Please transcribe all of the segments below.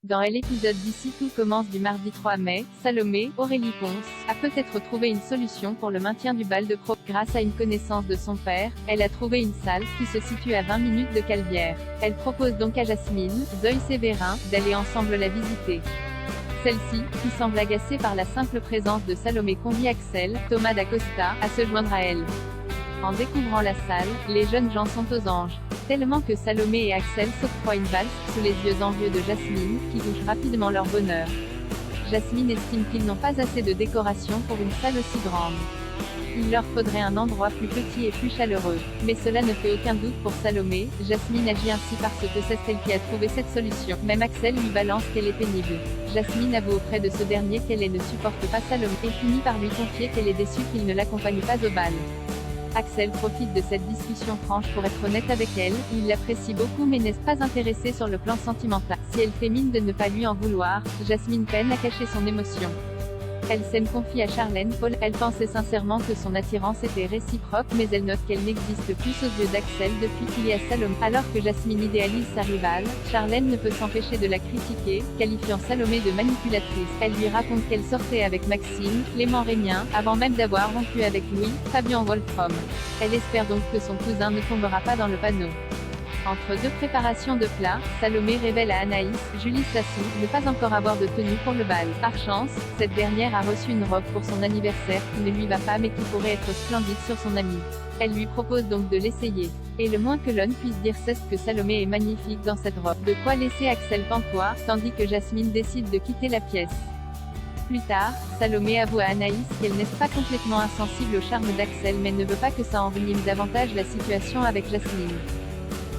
Dans l'épisode d'ici tout commence du mardi 3 mai, Salomé, Aurélie Ponce, a peut-être trouvé une solution pour le maintien du bal de pro. Grâce à une connaissance de son père, elle a trouvé une salle, qui se situe à 20 minutes de Caluire. Elle propose donc à Jasmine, Zoé Sévérin, d'aller ensemble la visiter. Celle-ci, qui semble agacée par la simple présence de Salomé, convie Axel, Thomas d'Acosta, à se joindre à elle. En découvrant la salle, les jeunes gens sont aux anges. Tellement que Salomé et Axel s'octroient une valse, sous les yeux envieux de Jasmine, qui touche rapidement leur bonheur. Jasmine estime qu'ils n'ont pas assez de décoration pour une salle aussi grande. Il leur faudrait un endroit plus petit et plus chaleureux. Mais cela ne fait aucun doute pour Salomé, Jasmine agit ainsi parce que c'est elle qui a trouvé cette solution. Même Axel lui balance qu'elle est pénible. Jasmine avoue auprès de ce dernier qu'elle ne supporte pas Salomé, et finit par lui confier qu'elle est déçue qu'il ne l'accompagne pas au bal. Axel profite de cette discussion franche pour être honnête avec elle, il l'apprécie beaucoup mais n'est pas intéressé sur le plan sentimental. Si elle fait mine de ne pas lui en vouloir, Jasmine peine à cacher son émotion. Elle s'en confie à Charlène Paul, elle pensait sincèrement que son attirance était réciproque mais elle note qu'elle n'existe plus aux yeux d'Axel depuis qu'il y a Salomé. Alors que Jasmine idéalise sa rivale, Charlène ne peut s'empêcher de la critiquer, qualifiant Salomé de manipulatrice. Elle lui raconte qu'elle sortait avec Maxime, Clément Rémien, avant même d'avoir rompu avec Louis, Fabien Wolfram. Elle espère donc que son cousin ne tombera pas dans le panneau. Entre deux préparations de plats, Salomé révèle à Anaïs, Julie Sassou, ne pas encore avoir de tenue pour le bal. Par chance, cette dernière a reçu une robe pour son anniversaire, qui ne lui va pas mais qui pourrait être splendide sur son amie. Elle lui propose donc de l'essayer. Et le moins que l'on puisse dire c'est que Salomé est magnifique dans cette robe. De quoi laisser Axel pantois, tandis que Jasmine décide de quitter la pièce. Plus tard, Salomé avoue à Anaïs qu'elle n'est pas complètement insensible au charme d'Axel mais ne veut pas que ça envenime davantage la situation avec Jasmine.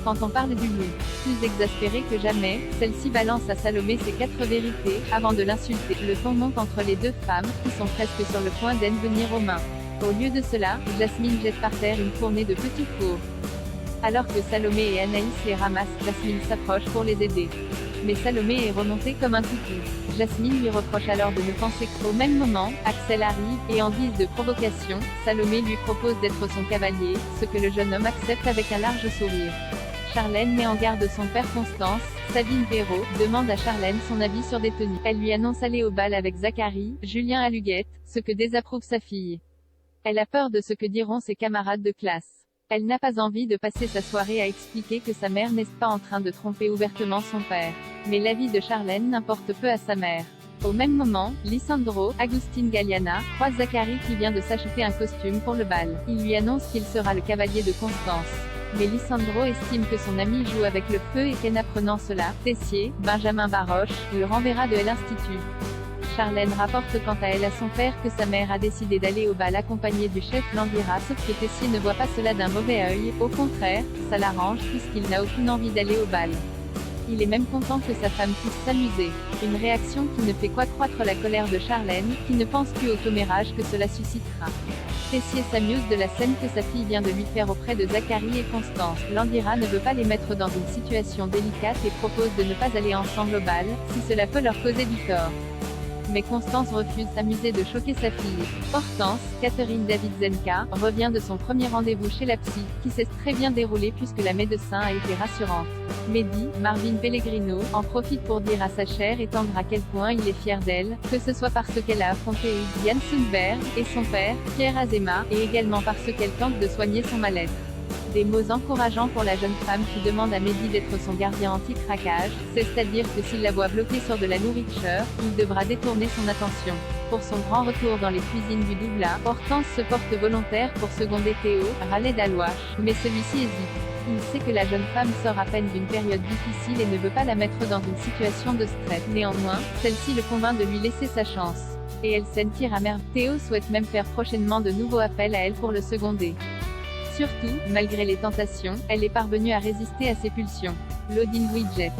Quand on parle du loup, plus exaspérée que jamais, celle-ci balance à Salomé ses 4 vérités, avant de l'insulter. Le ton monte entre les deux femmes, qui sont presque sur le point d'en venir aux mains. Au lieu de cela, Jasmine jette par terre une fournée de petits fours. Alors que Salomé et Anaïs les ramassent, Jasmine s'approche pour les aider. Mais Salomé est remontée comme un toutou. Jasmine lui reproche alors de ne penser qu'au même moment, Axel arrive, et en guise de provocation, Salomé lui propose d'être son cavalier, ce que le jeune homme accepte avec un large sourire. Charlène met en garde son père Constance, Sabine Perrault, demande à Charlène son avis sur des tenues. Elle lui annonce aller au bal avec Zachary, Julien Aluguette, ce que désapprouve sa fille. Elle a peur de ce que diront ses camarades de classe. Elle n'a pas envie de passer sa soirée à expliquer que sa mère n'est pas en train de tromper ouvertement son père. Mais l'avis de Charlène n'importe peu à sa mère. Au même moment, Lisandro, Agustin Galliana, croise Zachary qui vient de s'acheter un costume pour le bal. Il lui annonce qu'il sera le cavalier de Constance. Mais Lisandro estime que son ami joue avec le feu et qu'en apprenant cela, Tessier, Benjamin Baroche, le renverra de l'Institut. Charlène rapporte quant à elle à son père que sa mère a décidé d'aller au bal accompagnée du chef Landira, sauf que Tessier ne voit pas cela d'un mauvais œil, au contraire, ça l'arrange puisqu'il n'a aucune envie d'aller au bal. Il est même content que sa femme puisse s'amuser. Une réaction qui ne fait qu'accroître la colère de Charlène, qui ne pense plus au commérage que cela suscitera. Tessier s'amuse de la scène que sa fille vient de lui faire auprès de Zachary et Constance. Landira ne veut pas les mettre dans une situation délicate et propose de ne pas aller ensemble au bal, si cela peut leur causer du tort. Mais Constance refuse, amusée de choquer sa fille. Hortense, Catherine Davidzenka, revient de son premier rendez-vous chez la psy, qui s'est très bien déroulé puisque la médecin a été rassurante. Mehdi, Marvin Pellegrino, en profite pour dire à sa chère et tendre à quel point il est fier d'elle, que ce soit parce qu'elle a affronté Yann Sundberg, et son père, Pierre Azéma, et également parce qu'elle tente de soigner son mal-être. Des mots encourageants pour la jeune femme qui demande à Mehdi d'être son gardien anti-craquage, c'est-à-dire que s'il la voit bloquée sur de la nourriture, il devra détourner son attention. Pour son grand retour dans les cuisines du Doubla, Hortense se porte volontaire pour seconder Théo, Raleigh d'Alouache, mais celui-ci hésite. Il sait que la jeune femme sort à peine d'une période difficile et ne veut pas la mettre dans une situation de stress. Néanmoins, celle-ci le convainc de lui laisser sa chance. Et elle s'en tire à merveille. Théo souhaite même faire prochainement de nouveaux appels à elle pour le seconder. Surtout, malgré les tentations, elle est parvenue à résister à ses pulsions. Loading widget.